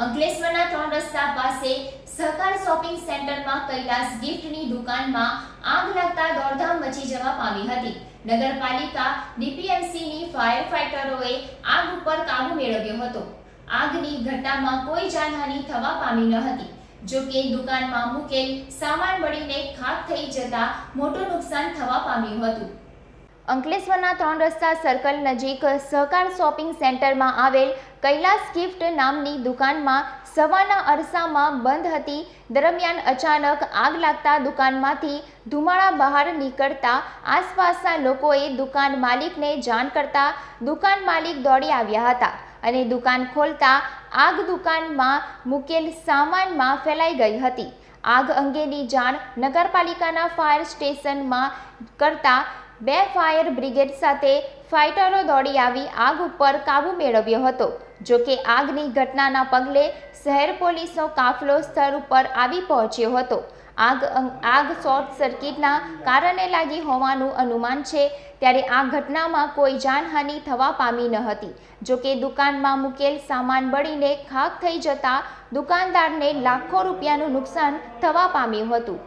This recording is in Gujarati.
અંકલેશ્વરના 3 રસ્તા પાસે સહકાર શોપિંગ સેન્ટરમાં કૈલાસ ગિફ્ટની દુકાનમાં આગ લાગતા દોડધામ મચી જવા પામી હતી। નગરપાલિકા ડીપીએમસીની ફાયર ફાઇટરોએ આગ ઉપર કાબુ મેળવ્યો હતો। આગની ઘટનામાં કોઈ જાનહાનિ થવા પામી ન હતી। જો કે દુકાનમાં મૂકેલ સામાન બળીને ખાખ થઈ જતા મોટું નુકસાન થવા પામ્યું હતું। અંકલેશ્વરના 3 રસ્તા સર્કલ નજીક સહકાર શોપિંગ સેન્ટરમાં આવેલ કૈલાસ ગિફ્ટ નામની દુકાનમાં સવારના અરસામાં બંધ હતી। દરમિયાન અચાનક આગ લાગતા દુકાનમાંથી ધુમાડા બહાર નીકળતા આસપાસના લોકોએ દુકાન માલિકને જાણ કરતા દુકાન માલિક દોડી આવ્યા હતા અને દુકાન ખોલતા આગ દુકાનમાં મૂકેલ સામાનમાં ફેલાઈ ગઈ હતી। આગ અંગેની જાણ નગરપાલિકાના ફાયર સ્ટેશનમાં કરતા 2 ફાયર બ્રિગેડ સાથે ફાઇટરો દોડી આવી આગ ઉપર કાબુ મેળવ્યો હતો। જો કે આગની ઘટનાના પગલે શહેર પોલીસનો કાફલો સ્થળ ઉપર આવી પહોંચ્યો હતો। આગ શોર્ટ સર્કિટના કારણે લાગી હોવાનું અનુમાન છે। ત્યારે આ ઘટનામાં કોઈ જાનહાનિ થવા પામી ન હતી। જો કે દુકાનમાં મૂકેલ સામાન બળીને ખાખ થઈ જતા દુકાનદારને લાખો રૂપિયાનું નુકસાન થવા પામ્યું હતું।